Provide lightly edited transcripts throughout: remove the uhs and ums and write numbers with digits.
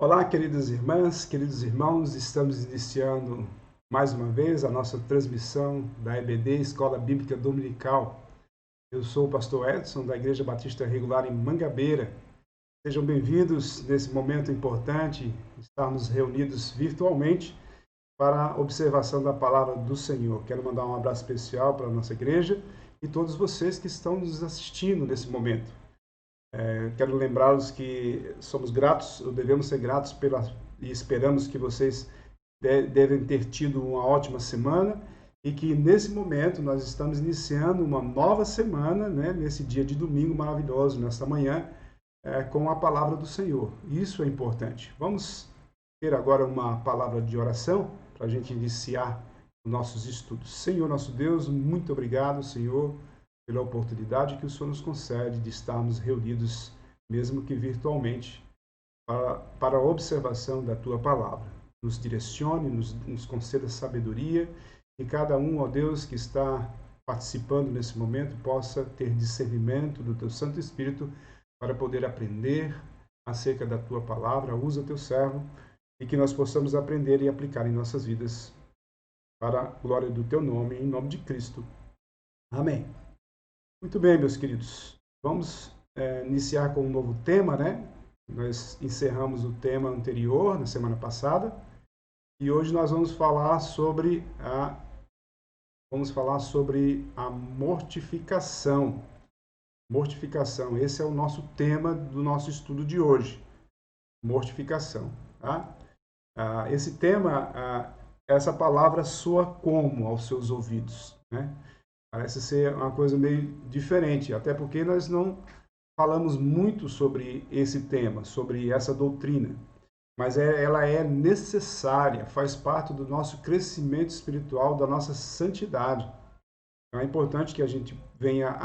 Olá, queridas irmãs, queridos irmãos, estamos iniciando mais uma vez a nossa transmissão da EBD, Escola Bíblica Dominical. Eu sou o pastor Edson, da Igreja Batista Regular em Mangabeira. Sejam bem-vindos nesse momento importante, estarmos reunidos virtualmente para a observação da palavra do Senhor. Quero mandar um abraço especial para a nossa igreja e todos vocês que estão nos assistindo nesse momento. Quero lembrá-los que somos gratos, ou devemos ser gratos e esperamos que vocês devem ter tido uma ótima semana e que nesse momento nós estamos iniciando uma nova semana, né, nesse dia de domingo maravilhoso, nesta manhã, com a palavra do Senhor. Isso é importante. Vamos ter agora uma palavra de oração para a gente iniciar os nossos estudos. Senhor, nosso Deus, muito obrigado, Senhor, pela oportunidade que o Senhor nos concede de estarmos reunidos, mesmo que virtualmente, para a observação da Tua palavra. Nos direcione, nos conceda sabedoria, e cada um, ó Deus, que está participando nesse momento, possa ter discernimento do Teu Santo Espírito para poder aprender acerca da Tua palavra. Usa Teu servo, e que nós possamos aprender e aplicar em nossas vidas, para a glória do Teu nome, em nome de Cristo. Amém. Muito bem, meus queridos. Vamos iniciar com um novo tema, né? Nós encerramos o tema anterior, na semana passada, e hoje nós vamos falar sobre a mortificação. Mortificação, esse é o nosso tema do nosso estudo de hoje. Mortificação. Tá? Esse tema, essa palavra soa como aos seus ouvidos, né? Parece ser uma coisa meio diferente, até porque nós não falamos muito sobre esse tema, sobre essa doutrina, mas ela é necessária, faz parte do nosso crescimento espiritual, da nossa santidade. Então é importante que a gente venha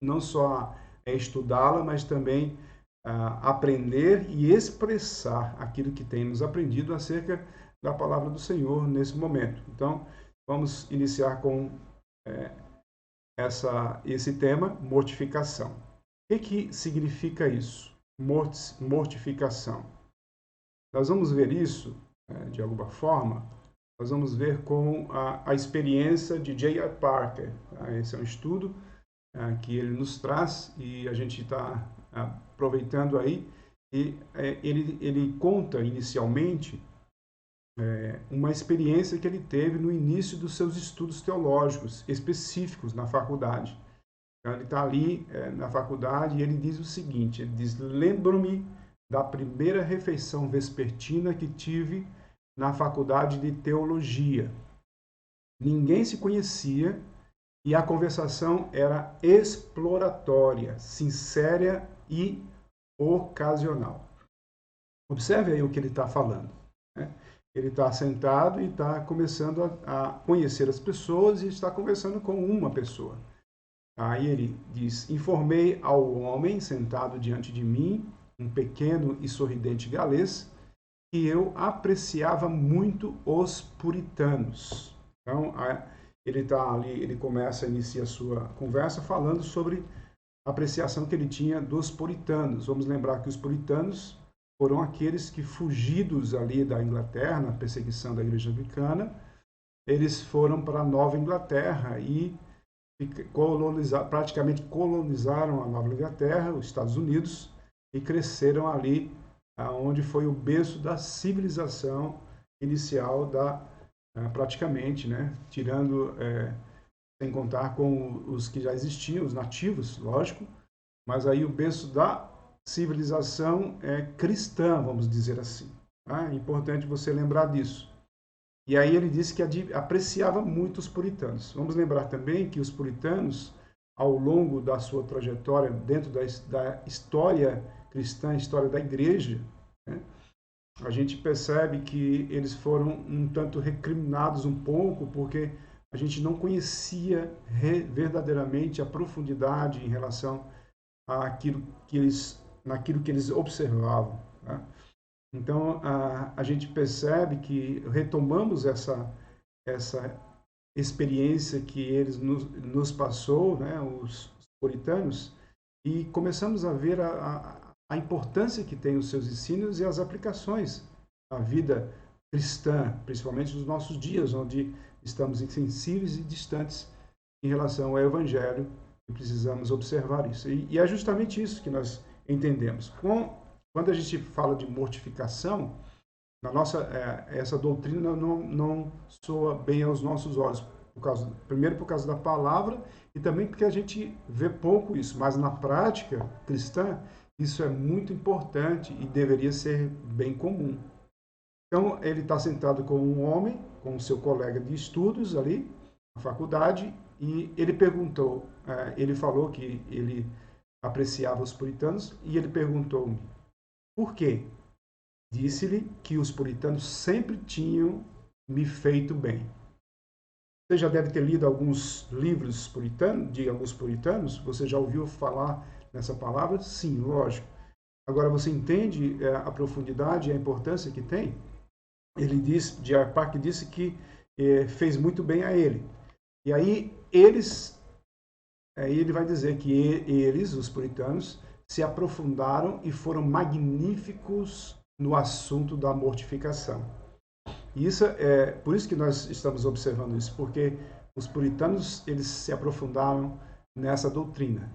não só estudá-la, mas também aprender e expressar aquilo que temos aprendido acerca da palavra do Senhor nesse momento. Então, vamos iniciar com esse tema, mortificação. O que significa isso? Mortificação. Nós vamos ver isso, de alguma forma, nós vamos ver com a experiência de J.I. Packer. Esse é um estudo que ele nos traz e a gente está aproveitando aí. E ele conta inicialmente uma experiência que ele teve no início dos seus estudos teológicos específicos na faculdade. Então, ele está ali na faculdade e ele diz o seguinte, ele diz, lembro-me da primeira refeição vespertina que tive na faculdade de teologia. Ninguém se conhecia e a conversação era exploratória, sincera e ocasional. Observe aí o que ele está falando, né? Ele está sentado e está começando a conhecer as pessoas e está conversando com uma pessoa. Aí ele diz, informei ao homem sentado diante de mim, um pequeno e sorridente galês, que eu apreciava muito os puritanos. Então, ele está ali, ele inicia a sua conversa falando sobre a apreciação que ele tinha dos puritanos. Vamos lembrar que os puritanos foram aqueles que, fugidos ali da Inglaterra, na perseguição da Igreja Anglicana, eles foram para a Nova Inglaterra e praticamente colonizaram a Nova Inglaterra, os Estados Unidos, e cresceram ali, onde foi o berço da civilização inicial praticamente, né, tirando, sem contar com os que já existiam, os nativos, lógico, mas aí o berço da civilização cristã, vamos dizer assim. É importante você lembrar disso. E aí ele disse que apreciava muito os puritanos. Vamos lembrar também que os puritanos, ao longo da sua trajetória dentro da história cristã, história da igreja, né, a gente percebe que eles foram um tanto recriminados um pouco, porque a gente não conhecia verdadeiramente a profundidade em relação naquilo que eles observavam. Né? Então, a gente percebe que retomamos essa experiência que eles nos passou, né, os puritanos, e começamos a ver a a importância que tem os seus ensinos e as aplicações à vida cristã, principalmente nos nossos dias, onde estamos insensíveis e distantes em relação ao Evangelho, e precisamos observar isso. E é justamente isso que nós entendemos. Quando a gente fala de mortificação, essa doutrina não soa bem aos nossos olhos, primeiro por causa da palavra e também porque a gente vê pouco isso, mas na prática cristã isso é muito importante e deveria ser bem comum. Então ele está sentado com um homem, com o seu colega de estudos ali na faculdade, e ele perguntou, ele falou que ele apreciava os puritanos e ele perguntou-me por quê? Disse-lhe que os puritanos sempre tinham me feito bem. Você já deve ter lido alguns livros de alguns puritanos? Você já ouviu falar nessa palavra? Sim, lógico. Agora, você entende a profundidade e a importância que tem? Ele disse, J.I. Packer disse que fez muito bem a ele. E aí, ele vai dizer que eles, os puritanos, se aprofundaram e foram magníficos no assunto da mortificação. E isso por isso que nós estamos observando isso, porque os puritanos, eles se aprofundaram nessa doutrina.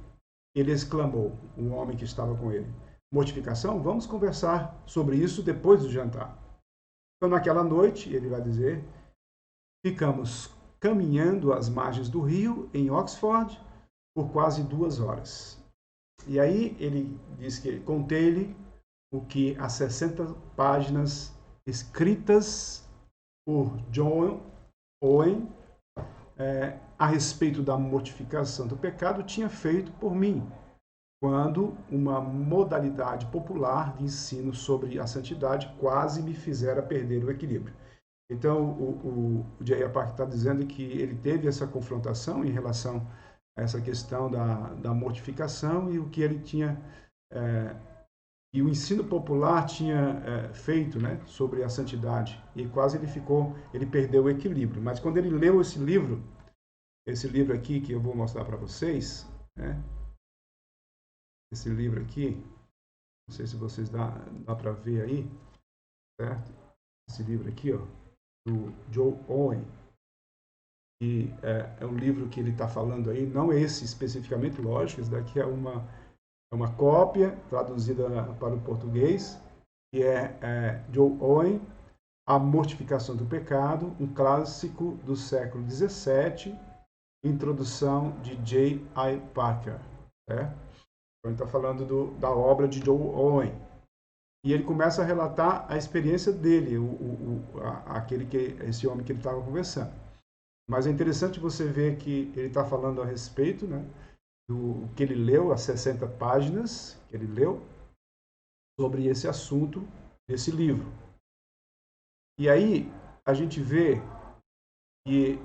Ele exclamou, o homem que estava com ele, mortificação? Vamos conversar sobre isso depois do jantar. Então, naquela noite, ele vai dizer, ficamos caminhando às margens do rio, em Oxford, por quase 2 horas. E aí, ele diz que contei-lhe o que as 60 páginas escritas por John Owen a respeito da mortificação do pecado tinha feito por mim, quando uma modalidade popular de ensino sobre a santidade quase me fizera perder o equilíbrio. Então, o J.I. Packer está dizendo que ele teve essa confrontação em relação a essa questão da mortificação e o que ele tinha e o ensino popular tinha feito, né, sobre a santidade, e quase ele perdeu o equilíbrio. Mas quando ele leu esse livro aqui que eu vou mostrar para vocês, né, esse livro aqui, não sei se vocês dá para ver aí, certo? Esse livro aqui, ó, do John Owen, que é um livro que ele está falando aí, não esse especificamente, lógico, esse daqui é uma cópia traduzida para o português, que é John Owen, A Mortificação do Pecado, um clássico do século XVII, introdução de J.I. Packer. Então, ele está falando da obra de John Owen. E ele começa a relatar a experiência dele, esse homem que ele estava conversando. Mas é interessante você ver que ele está falando a respeito, né, do que ele leu, as 60 páginas que ele leu, sobre esse assunto desse livro. E aí a gente vê que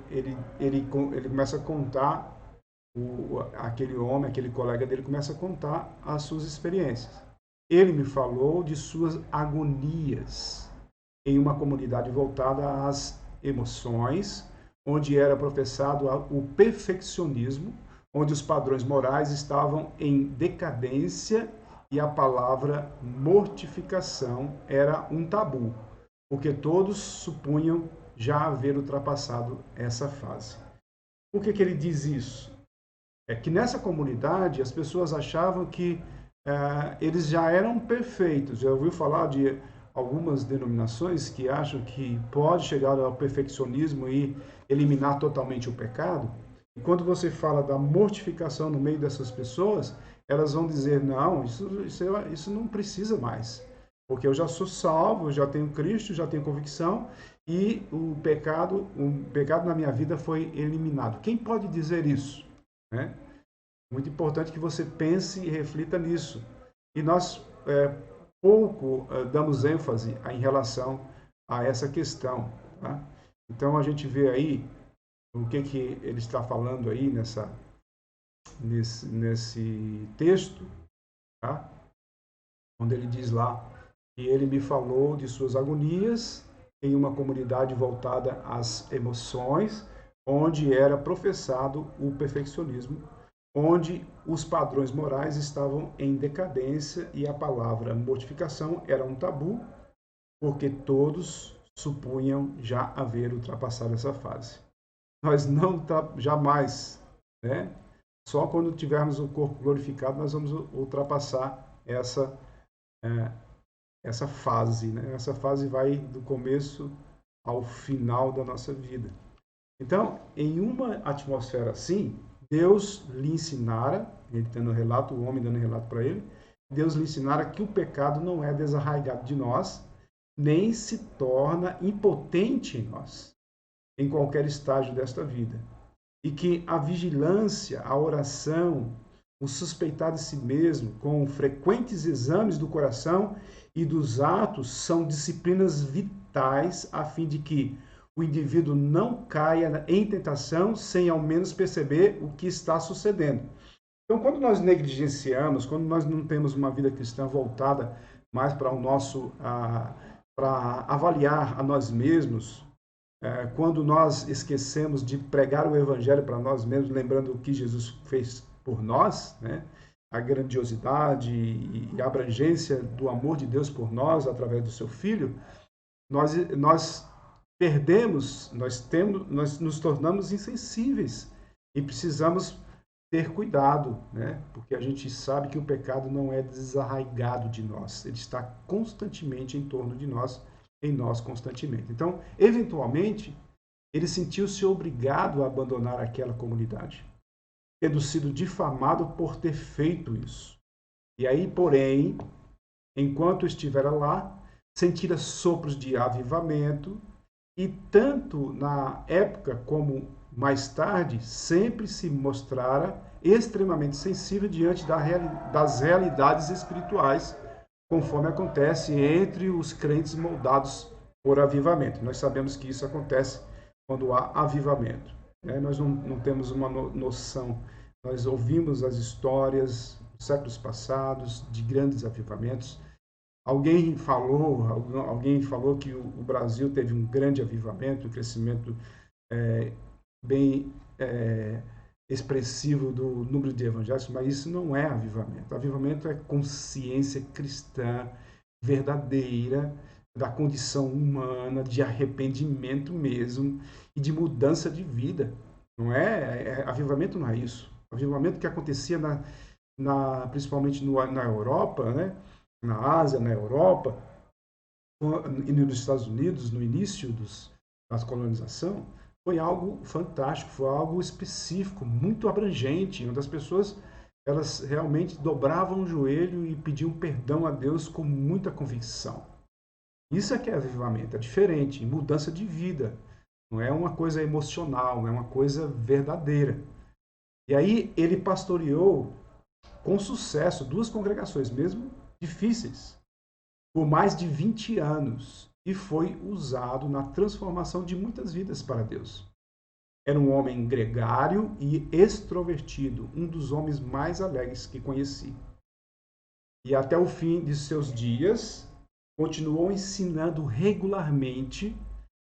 ele começa a contar, aquele homem, aquele colega dele, começa a contar as suas experiências. Ele me falou de suas agonias em uma comunidade voltada às emoções, onde era professado o perfeccionismo, onde os padrões morais estavam em decadência e a palavra mortificação era um tabu, porque todos supunham já haver ultrapassado essa fase. Por que ele diz isso? É que nessa comunidade as pessoas achavam que eles já eram perfeitos. Já ouviu falar de algumas denominações que acham que pode chegar ao perfeccionismo e eliminar totalmente o pecado? E quando você fala da mortificação no meio dessas pessoas, elas vão dizer, não, isso não precisa mais. Porque eu já sou salvo, eu já tenho Cristo, já tenho convicção e o pecado na minha vida foi eliminado. Quem pode dizer isso? Né? Muito importante que você pense e reflita nisso. E nós pouco damos ênfase em relação a essa questão. Tá? Então a gente vê aí o que ele está falando aí nesse texto, tá? Onde ele diz lá que ele me falou de suas agonias em uma comunidade voltada às emoções, onde era professado o perfeccionismo, onde os padrões morais estavam em decadência e a palavra mortificação era um tabu, porque todos supunham já haver ultrapassado essa fase. Nós não jamais, né? Só quando tivermos o corpo glorificado nós vamos ultrapassar essa fase, né? Essa fase vai do começo ao final da nossa vida. Então, em uma atmosfera assim, Deus lhe ensinara, ele dando relato, o homem dando relato para ele, Deus lhe ensinara que o pecado não é desarraigado de nós, nem se torna impotente em nós, em qualquer estágio desta vida. E que a vigilância, a oração, o suspeitar de si mesmo, com frequentes exames do coração e dos atos, são disciplinas vitais a fim de que o indivíduo não caia em tentação sem ao menos perceber o que está sucedendo. Então, quando nós negligenciamos, quando nós não temos uma vida cristã voltada mais para o nosso, para avaliar a nós mesmos, quando nós esquecemos de pregar o evangelho para nós mesmos, lembrando o que Jesus fez por nós, né? A grandiosidade e a abrangência do amor de Deus por nós através do seu Filho, nós perdemos, nós nos tornamos insensíveis e precisamos ter cuidado, né? Porque a gente sabe que o pecado não é desarraigado de nós, ele está constantemente em torno de nós, em nós constantemente. Então, eventualmente, ele sentiu-se obrigado a abandonar aquela comunidade, tendo sido difamado por ter feito isso. E aí, porém, enquanto estivera lá, sentira sopros de avivamento, e tanto na época como mais tarde, sempre se mostrara extremamente sensível diante das realidades espirituais, conforme acontece entre os crentes moldados por avivamento. Nós sabemos que isso acontece quando há avivamento. Né? Nós não temos uma noção. Nós ouvimos as histórias dos séculos passados de grandes avivamentos. Alguém falou que o Brasil teve um grande avivamento, um crescimento bem expressivo do número de evangélicos, mas isso não é avivamento. Avivamento é consciência cristã verdadeira da condição humana, de arrependimento mesmo e de mudança de vida. Não avivamento não é isso. Avivamento que acontecia principalmente na Europa, né? Na Ásia, na Europa e nos Estados Unidos, no início da colonização, foi algo fantástico, foi algo específico, muito abrangente, onde as pessoas elas realmente dobravam o joelho e pediam perdão a Deus com muita convicção. Isso é que é avivamento, é diferente, mudança de vida. Não é uma coisa emocional, é uma coisa verdadeira. E aí ele pastoreou com sucesso 2 congregações, mesmo difíceis, por mais de 20 anos, e foi usado na transformação de muitas vidas para Deus. Era um homem gregário e extrovertido, um dos homens mais alegres que conheci. E até o fim de seus dias, continuou ensinando regularmente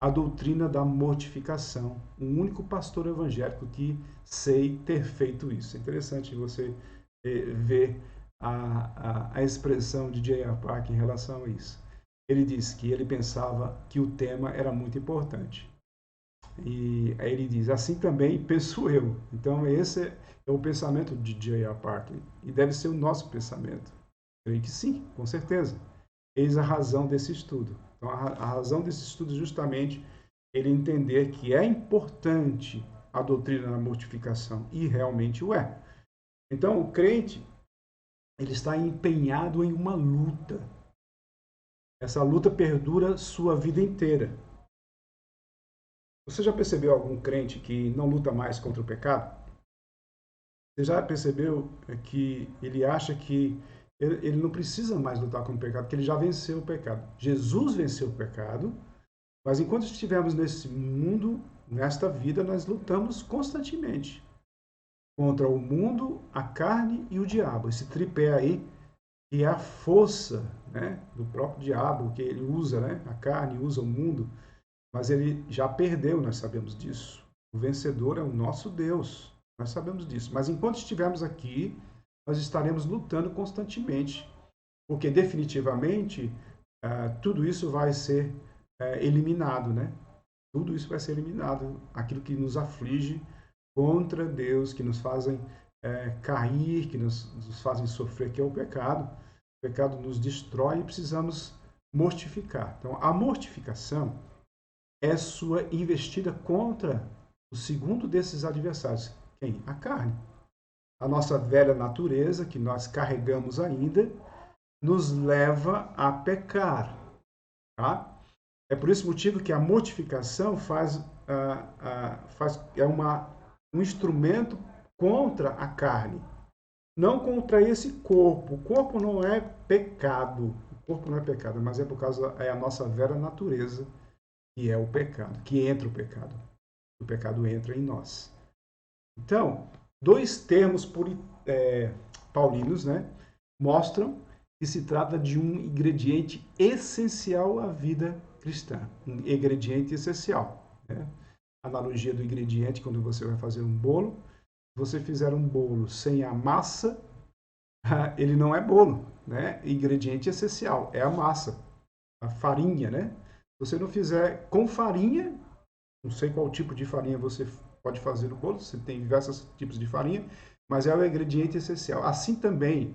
a doutrina da mortificação. O único pastor evangélico que sei ter feito isso. É interessante você ver a expressão de J.I. Packer em relação a isso. Ele disse que ele pensava que o tema era muito importante. E aí ele diz, assim também penso eu. Então esse é o pensamento de J.I. Packer e deve ser o nosso pensamento. Creio que sim, com certeza. Eis a razão desse estudo. Então a razão desse estudo é justamente ele entender que é importante a doutrina da mortificação, e realmente o é. Então o crente ele está empenhado em uma luta. Essa luta perdura sua vida inteira. Você já percebeu algum crente que não luta mais contra o pecado? Você já percebeu que ele acha que ele não precisa mais lutar contra o pecado, que ele já venceu o pecado? Jesus venceu o pecado, mas enquanto estivermos nesse mundo, nesta vida, nós lutamos constantemente contra o mundo, a carne e o diabo. Esse tripé aí, que é a força, né, do próprio diabo, que ele usa, né, a carne, usa o mundo, mas ele já perdeu, nós sabemos disso. O vencedor é o nosso Deus. Nós sabemos disso. Mas enquanto estivermos aqui, nós estaremos lutando constantemente, porque definitivamente tudo isso vai ser eliminado, né? Tudo isso vai ser eliminado. Aquilo que nos aflige contra Deus, que nos fazem cair, que nos fazem sofrer, que é o pecado. O pecado nos destrói e precisamos mortificar. Então, a mortificação é sua investida contra o segundo desses adversários. Quem? A carne. A nossa velha natureza, que nós carregamos ainda, nos leva a pecar. Tá? É por esse motivo que a mortificação é um instrumento contra a carne, não contra esse corpo. O corpo não é pecado. O corpo não é pecado, mas é a nossa velha natureza que é o pecado, que entra o pecado. O pecado entra em nós. Então, dois termos paulinos, né, mostram que se trata de um ingrediente essencial à vida cristã. Um ingrediente essencial. Né? Analogia do ingrediente, quando você vai fazer um bolo. Se você fizer um bolo sem a massa, ele não é bolo. Né? Ingrediente essencial é a massa, a farinha. Né? Se você não fizer com farinha, não sei qual tipo de farinha você pode fazer o bolo, você tem diversos tipos de farinha, mas é o ingrediente essencial. Assim também,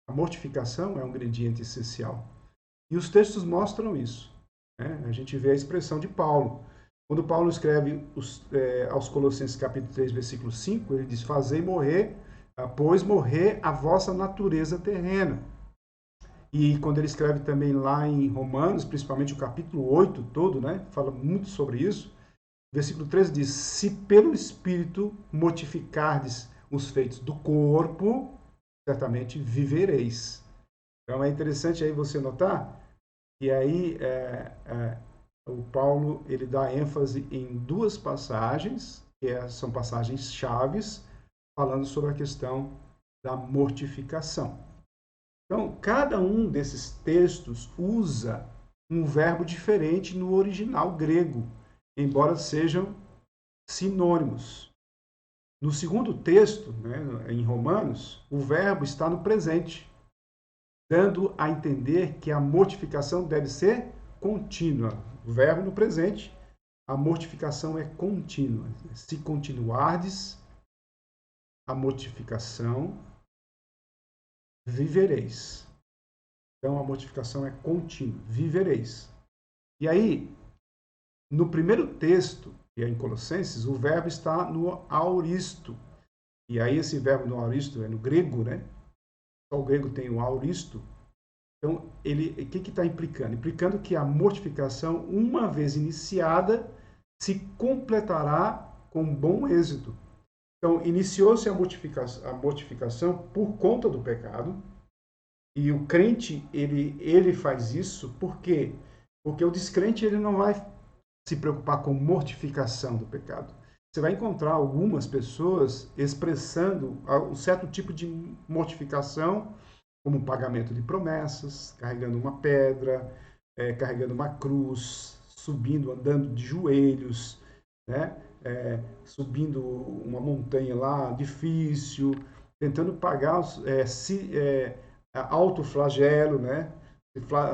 a mortificação é um ingrediente essencial. E os textos mostram isso. Né? A gente vê a expressão de Paulo. Quando Paulo escreve aos Colossenses capítulo 3, versículo 5, ele diz, fazei morrer, pois morrer a vossa natureza terrena. E quando ele escreve também lá em Romanos, principalmente o capítulo 8 todo, né, fala muito sobre isso, versículo 13 diz, se pelo Espírito mortificardes os feitos do corpo, certamente vivereis. Então é interessante aí você notar que aí o Paulo ele dá ênfase em duas passagens, que são passagens chaves, falando sobre a questão da mortificação. Então, cada um desses textos usa um verbo diferente no original grego, embora sejam sinônimos. No segundo texto, né, em Romanos, o verbo está no presente, dando a entender que a mortificação deve ser contínua. O verbo no presente, a mortificação é contínua. Se continuardes a mortificação, vivereis. Então, a mortificação é contínua, vivereis. E aí, no primeiro texto, que é em Colossenses, o verbo está no auristo. E aí, esse verbo no auristo é no grego, né? Só o grego tem o auristo. Então, o que está implicando? Implicando que a mortificação, uma vez iniciada, se completará com bom êxito. Então, iniciou-se a mortificação por conta do pecado, e o crente, ele faz isso por quê? Porque o descrente ele não vai se preocupar com mortificação do pecado. Você vai encontrar algumas pessoas expressando um certo tipo de mortificação, como pagamento de promessas, carregando uma pedra, carregando uma cruz, subindo, andando de joelhos, né? Subindo uma montanha lá difícil, tentando pagar, autoflagelo, né?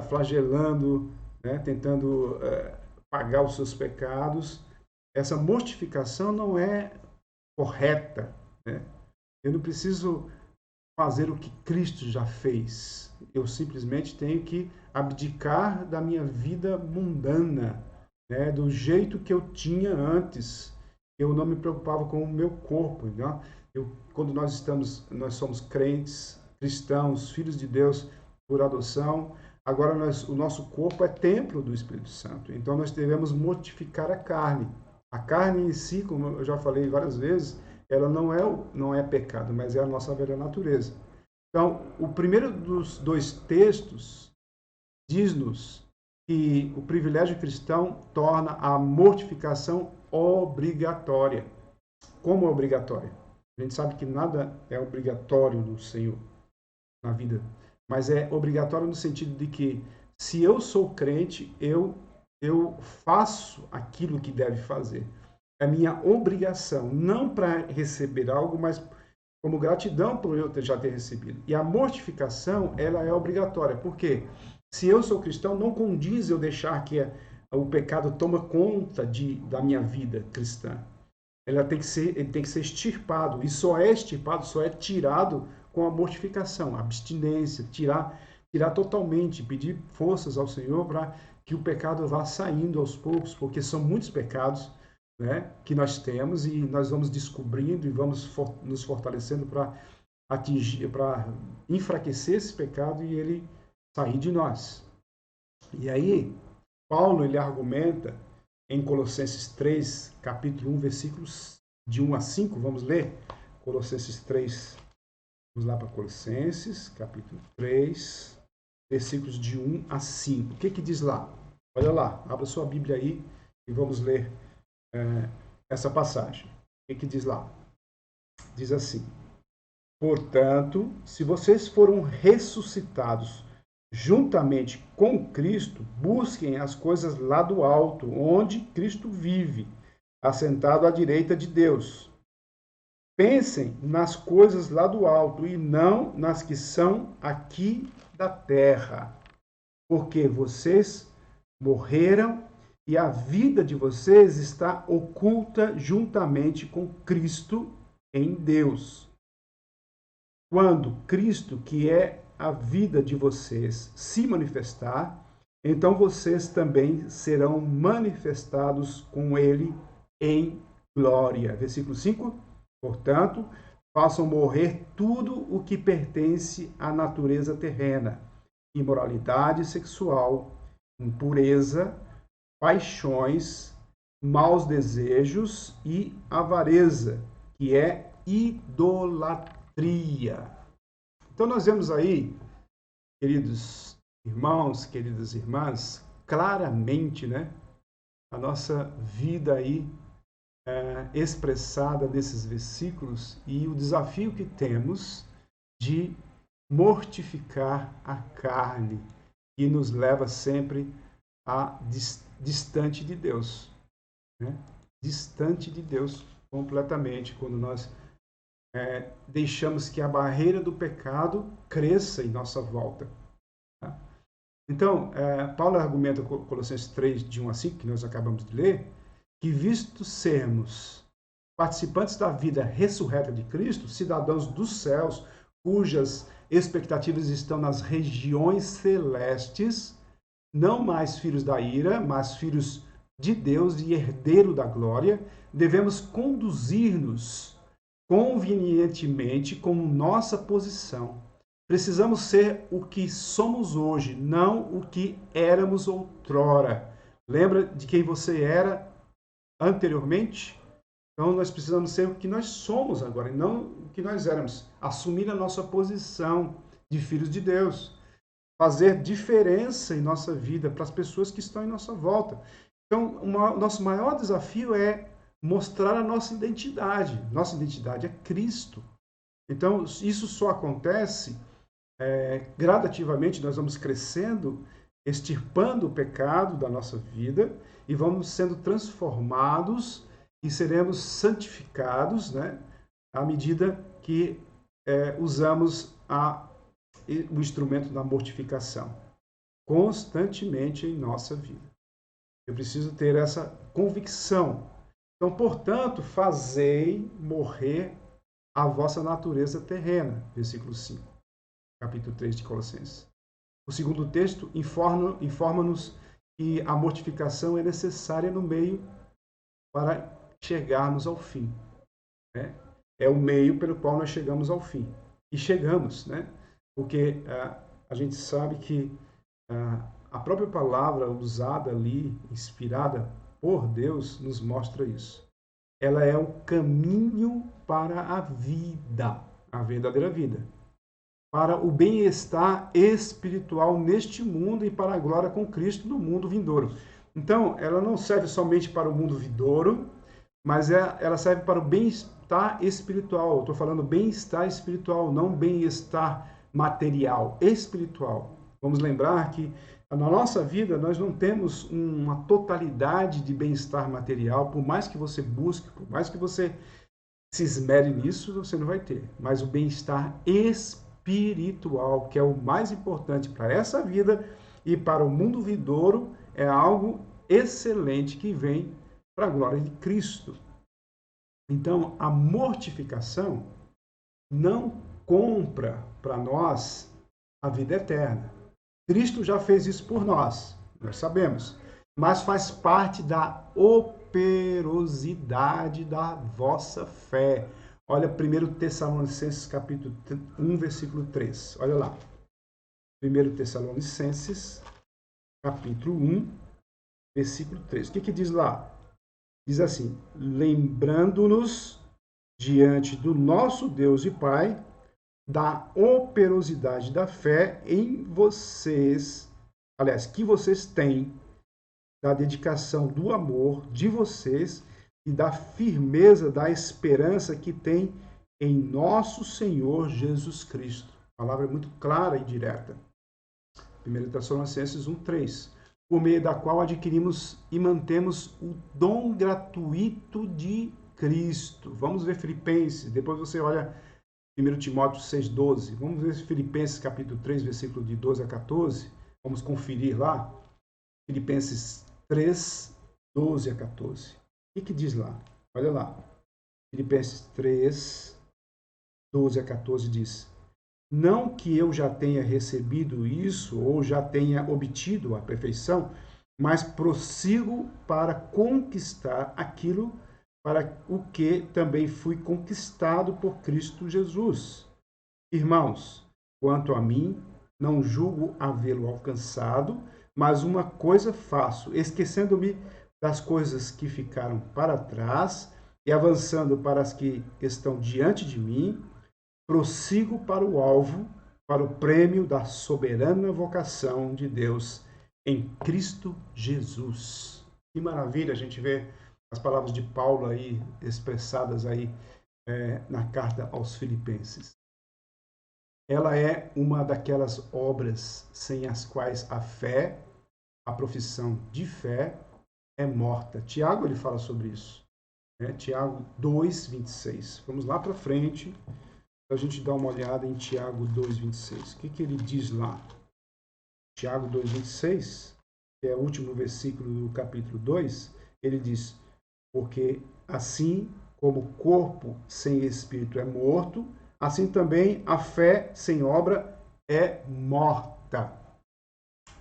Flagelando, né? Tentando pagar os seus pecados. Essa mortificação não é correta, né? Eu não preciso fazer o que Cristo já fez. Eu simplesmente tenho que abdicar da minha vida mundana, né? Do jeito que eu tinha antes. Eu não me preocupava com o meu corpo. Né? Quando nós somos crentes, cristãos, filhos de Deus por adoção, agora o nosso corpo é templo do Espírito Santo. Então nós devemos mortificar a carne. A carne em si, como eu já falei várias vezes, ela não é pecado, mas é a nossa velha natureza. Então, o primeiro dos dois textos diz-nos que o privilégio cristão torna a mortificação obrigatória. Como é obrigatória? A gente sabe que nada é obrigatório no Senhor, na vida, mas é obrigatório no sentido de que se eu sou crente, eu faço aquilo que deve fazer. é minha obrigação, não para receber algo, mas como gratidão por eu já ter recebido. E a mortificação, ela é obrigatória. Por quê? Se eu sou cristão, não condiz eu deixar que o pecado toma conta da minha vida cristã. Ele tem que ser extirpado. E só é extirpado, só é tirado com a mortificação, a abstinência, tirar totalmente, pedir forças ao Senhor para que o pecado vá saindo aos poucos, porque são muitos pecados, né, que nós temos e nós vamos descobrindo e vamos nos fortalecendo para atingir, para enfraquecer esse pecado e ele sair de nós. E aí, Paulo, ele argumenta em Colossenses 3, capítulo 1, versículos de 1 a 5, vamos ler? Colossenses 3, vamos lá para Colossenses, capítulo 3, versículos de 1 a 5. O que diz lá? Olha lá, abra sua Bíblia aí e vamos ler essa passagem. O que diz lá? Diz assim: portanto, se vocês foram ressuscitados juntamente com Cristo, busquem as coisas lá do alto, onde Cristo vive, assentado à direita de Deus. Pensem nas coisas lá do alto e não nas que são aqui da terra, porque vocês morreram e a vida de vocês está oculta juntamente com Cristo em Deus. Quando Cristo, que é a vida de vocês, se manifestar, então vocês também serão manifestados com Ele em glória. Versículo 5. Portanto, façam morrer tudo o que pertence à natureza terrena: imoralidade sexual, impureza, paixões, maus desejos e avareza, que é idolatria. Então nós vemos aí, queridos irmãos, queridas irmãs, claramente, né, a nossa vida aí expressada nesses versículos e o desafio que temos de mortificar a carne, que nos leva sempre a distante de Deus, né? Distante de Deus completamente, quando nós deixamos que a barreira do pecado cresça em nossa volta. Tá? Então, Paulo argumenta com Colossenses 3, de 1 a 5, que nós acabamos de ler, que visto sermos participantes da vida ressurreta de Cristo, cidadãos dos céus, cujas expectativas estão nas regiões celestes, não mais filhos da ira, mas filhos de Deus e herdeiro da glória, devemos conduzir-nos convenientemente com nossa posição. Precisamos ser o que somos hoje, não o que éramos outrora. Lembra de quem você era anteriormente? Então nós precisamos ser o que nós somos agora, e não o que nós éramos. Assumir a nossa posição de filhos de Deus. Fazer diferença em nossa vida para as pessoas que estão em nossa volta. Então, o nosso maior desafio é mostrar a nossa identidade. Nossa identidade é Cristo. Então, isso só acontece gradativamente, nós vamos crescendo, extirpando o pecado da nossa vida e vamos sendo transformados e seremos santificados, né, à medida que usamos o instrumento da mortificação constantemente em nossa vida. Eu preciso ter essa convicção. Então, portanto, fazei morrer a vossa natureza terrena. Versículo 5, capítulo 3 de Colossenses. O segundo texto informa-nos que a mortificação é necessária no meio para chegarmos ao fim. Né? É o meio pelo qual nós chegamos ao fim. E chegamos, né? Porque a gente sabe que a própria palavra usada ali, inspirada por Deus, nos mostra isso. Ela é o caminho para a vida, a verdadeira vida. Para o bem-estar espiritual neste mundo e para a glória com Cristo no mundo vindouro. Então, ela não serve somente para o mundo vindouro, mas ela serve para o bem-estar espiritual. Estou falando bem-estar espiritual, não bem-estar material, espiritual. Vamos lembrar que na nossa vida nós não temos uma totalidade de bem-estar material, por mais que você busque, por mais que você se esmere nisso, você não vai ter. Mas o bem-estar espiritual, que é o mais importante para essa vida e para o mundo vindouro, é algo excelente que vem para a glória de Cristo. Então, a mortificação não compra para nós a vida eterna. Cristo já fez isso por nós, nós sabemos, mas faz parte da operosidade da vossa fé. Olha 1 Tessalonicenses capítulo 1, versículo 3. Olha lá. 1 Tessalonicenses capítulo 1, versículo 3. O que diz lá? Diz assim: lembrando-nos diante do nosso Deus e Pai da operosidade da fé em vocês, aliás, que vocês têm, da dedicação do amor de vocês e da firmeza da esperança que tem em nosso Senhor Jesus Cristo. A palavra é muito clara e direta. 1 Tessalonicenses 1:3, por meio da qual adquirimos e mantemos o dom gratuito de Cristo. Vamos ver Filipenses, depois você olha 1 Timóteo 6:12. Vamos ver Filipenses capítulo 3, versículo de 12 a 14. Vamos conferir lá. Filipenses 3, 12 a 14. O que diz lá? Olha lá. Filipenses 3, 12 a 14 diz: não que eu já tenha recebido isso ou já tenha obtido a perfeição, mas prossigo para conquistar aquilo para o que também fui conquistado por Cristo Jesus. Irmãos, quanto a mim, não julgo havê-lo alcançado, mas uma coisa faço, esquecendo-me das coisas que ficaram para trás e avançando para as que estão diante de mim, prossigo para o alvo, para o prêmio da soberana vocação de Deus em Cristo Jesus. Que maravilha a gente vê as palavras de Paulo aí expressadas aí na carta aos Filipenses. Ela é uma daquelas obras sem as quais a fé, a profissão de fé, é morta. Tiago ele fala sobre isso. Tiago 2:26. Vamos lá para frente, para a gente dar uma olhada em Tiago 2:26. O que ele diz lá? Tiago 2:26, que é o último versículo do capítulo 2, ele diz: porque assim como o corpo sem espírito é morto, assim também a fé sem obra é morta.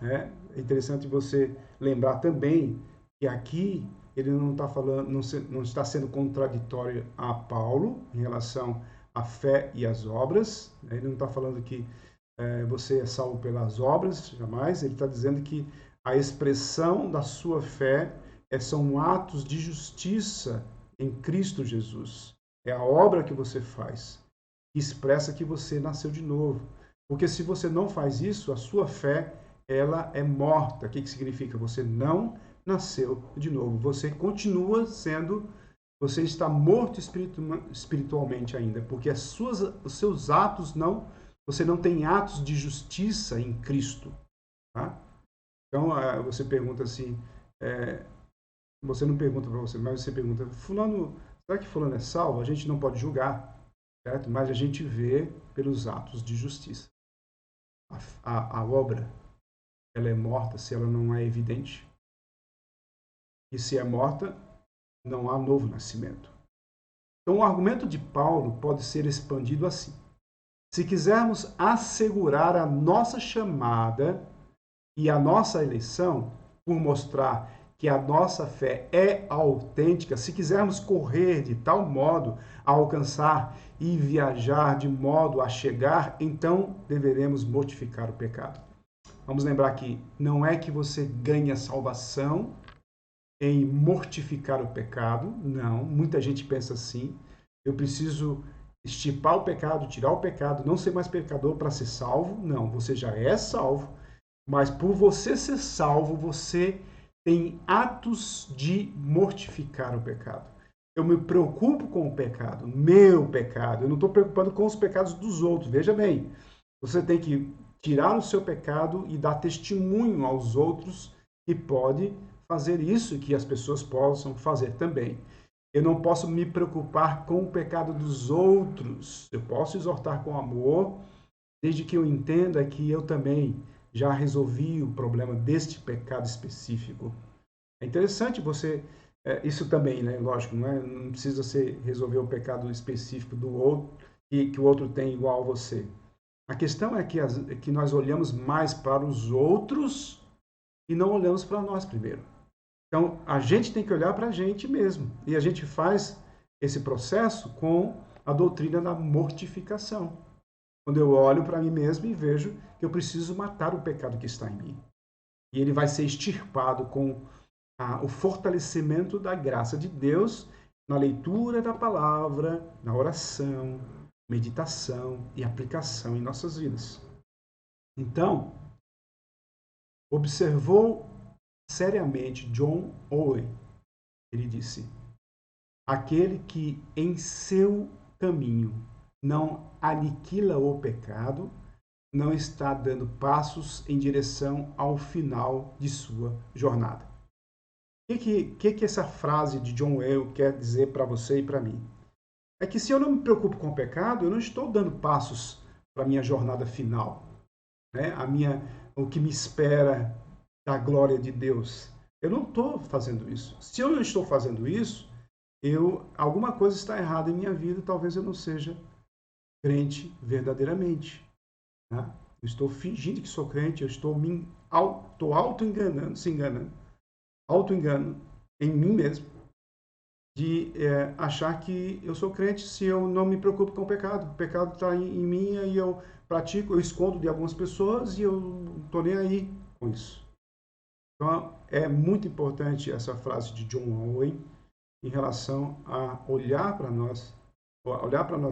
É interessante você lembrar também que aqui ele não está falando, não está sendo contraditório a Paulo em relação à fé e às obras. Ele não está falando que você é salvo pelas obras, jamais. Ele está dizendo que a expressão da sua fé são atos de justiça em Cristo Jesus. É a obra que você faz, que expressa que você nasceu de novo. Porque se você não faz isso, a sua fé ela é morta. O que significa? Você não nasceu de novo. Você continua sendo, você está morto espiritualmente ainda, porque os seus atos não, você não tem atos de justiça em Cristo. Tá? Então, você pergunta assim, você não pergunta para você, mas você pergunta, fulano, será que fulano é salvo? A gente não pode julgar, certo? Mas a gente vê pelos atos de justiça. A obra, ela é morta se ela não é evidente. E se é morta, não há novo nascimento. Então, o argumento de Paulo pode ser expandido assim. Se quisermos assegurar a nossa chamada e a nossa eleição, por mostrar que a nossa fé é autêntica, se quisermos correr de tal modo a alcançar e viajar de modo a chegar, então deveremos mortificar o pecado. Vamos lembrar que não é que você ganha salvação em mortificar o pecado, não. Muita gente pensa assim, eu preciso extirpar o pecado, tirar o pecado, não ser mais pecador para ser salvo. Não, você já é salvo, mas por você ser salvo, você tem atos de mortificar o pecado. Eu me preocupo com o pecado, meu pecado. Eu não estou preocupando com os pecados dos outros. Veja bem, você tem que tirar o seu pecado e dar testemunho aos outros que pode fazer isso e que as pessoas possam fazer também. Eu não posso me preocupar com o pecado dos outros. Eu posso exortar com amor, desde que eu entenda que eu também já resolvi o problema deste pecado específico. É interessante você, isso também, né? Lógico, não precisa ser resolver o pecado específico do outro, que o outro tem igual a você. A questão é que nós olhamos mais para os outros e não olhamos para nós primeiro. Então, a gente tem que olhar para a gente mesmo. E a gente faz esse processo com a doutrina da mortificação. Quando eu olho para mim mesmo e vejo que eu preciso matar o pecado que está em mim. E ele vai ser extirpado com o fortalecimento da graça de Deus na leitura da palavra, na oração, meditação e aplicação em nossas vidas. Então, observou seriamente John Owen. Ele disse: aquele que em seu caminho não aniquila o pecado, não está dando passos em direção ao final de sua jornada. O que essa frase de John Owen quer dizer para você e para mim? É que se eu não me preocupo com o pecado, eu não estou dando passos para a minha jornada final, né? O que me espera da glória de Deus. Eu não estou fazendo isso. Se eu não estou fazendo isso, alguma coisa está errada em minha vida, talvez eu não seja crente verdadeiramente. Né? Eu estou fingindo que sou crente, eu estou auto-enganando, auto-engano em mim mesmo, de achar que eu sou crente se eu não me preocupo com o pecado. O pecado está em mim e eu pratico, eu escondo de algumas pessoas e eu não estou nem aí com isso. Então, é muito importante essa frase de John Owen em relação a olhar para nós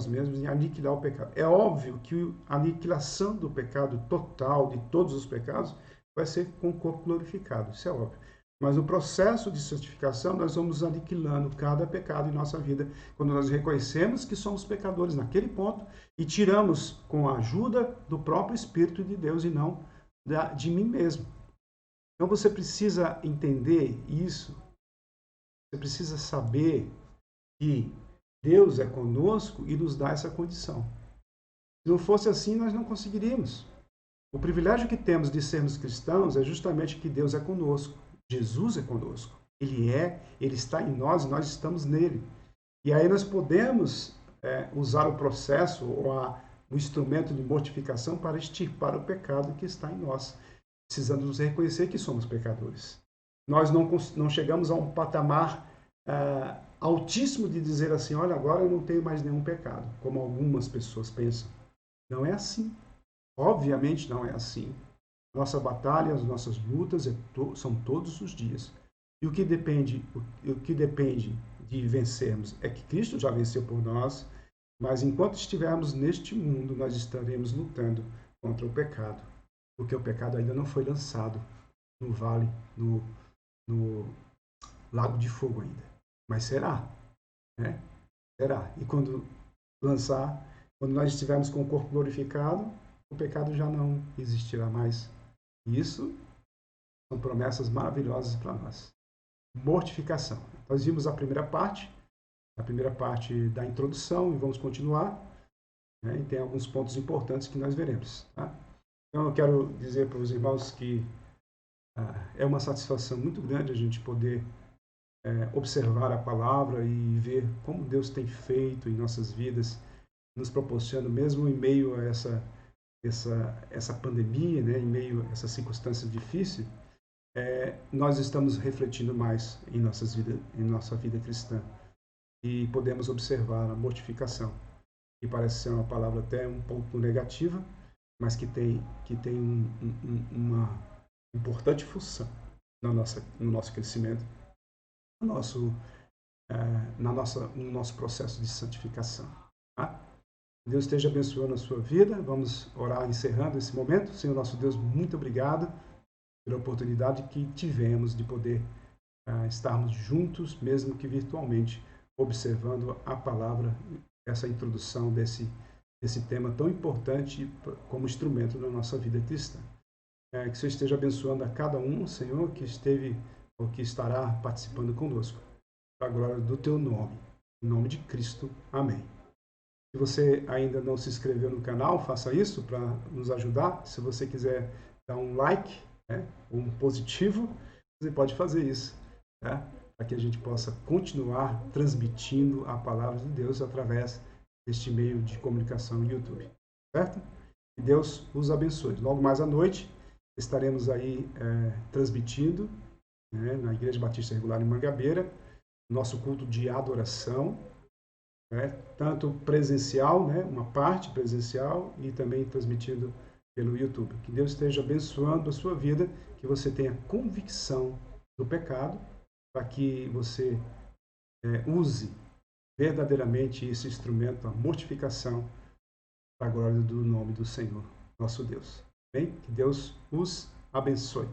mesmos e aniquilar o pecado. É óbvio que a aniquilação do pecado total, de todos os pecados, vai ser com o corpo glorificado, isso é óbvio. Mas no processo de santificação, nós vamos aniquilando cada pecado em nossa vida, quando nós reconhecemos que somos pecadores naquele ponto e tiramos com a ajuda do próprio Espírito de Deus e não de mim mesmo. Então você precisa entender isso, você precisa saber que Deus é conosco e nos dá essa condição. Se não fosse assim, nós não conseguiríamos. O privilégio que temos de sermos cristãos é justamente que Deus é conosco. Jesus é conosco. Ele está em nós e nós estamos nele. E aí nós podemos usar o processo ou o instrumento de mortificação para extirpar o pecado que está em nós. Precisamos nos reconhecer que somos pecadores. Nós não chegamos a um patamar altíssimo de dizer assim, olha, agora eu não tenho mais nenhum pecado, como algumas pessoas pensam. Não é assim. Obviamente não é assim. Nossa batalha, as nossas lutas são todos os dias. E o que depende de vencermos é que Cristo já venceu por nós, mas enquanto estivermos neste mundo, nós estaremos lutando contra o pecado, porque o pecado ainda não foi lançado no vale, no lago de fogo ainda. Mas será, né? Será. E quando nós estivermos com o corpo glorificado, o pecado já não existirá mais. Isso são promessas maravilhosas para nós. Mortificação. Nós vimos a primeira parte da introdução e vamos continuar. Né? E tem alguns pontos importantes que nós veremos. Tá? Então eu quero dizer para os irmãos que é uma satisfação muito grande a gente poder observar a palavra e ver como Deus tem feito em nossas vidas, nos proporcionando, mesmo em meio a essa pandemia, né, em meio a essa circunstância difícil, nós estamos refletindo mais em nossa vida cristã e podemos observar a mortificação, que parece ser uma palavra até um pouco negativa, mas que tem uma importante função no nosso crescimento, no nosso processo de santificação. Tá? Deus esteja abençoando a sua vida. Vamos orar encerrando esse momento. Senhor nosso Deus, muito obrigado pela oportunidade que tivemos de poder estarmos juntos, mesmo que virtualmente, observando a palavra, essa introdução desse esse tema tão importante como instrumento da nossa vida cristã. Que o Senhor esteja abençoando a cada um, Senhor, que esteve ou que estará participando conosco. Para a glória do teu nome. Em nome de Cristo. Amém. Se você ainda não se inscreveu no canal, faça isso para nos ajudar. Se você quiser dar um like, um positivo, você pode fazer isso, para que a gente possa continuar transmitindo a palavra de Deus através deste meio de comunicação no YouTube, certo? Que Deus os abençoe. Logo mais à noite estaremos aí transmitindo na Igreja Batista Regular em Mangabeira, nosso culto de adoração, tanto presencial, uma parte presencial e também transmitido pelo YouTube. Que Deus esteja abençoando a sua vida, que você tenha convicção do pecado, para que você use verdadeiramente esse instrumento, a mortificação, para a glória do nome do Senhor, nosso Deus. Bem? Que Deus os abençoe.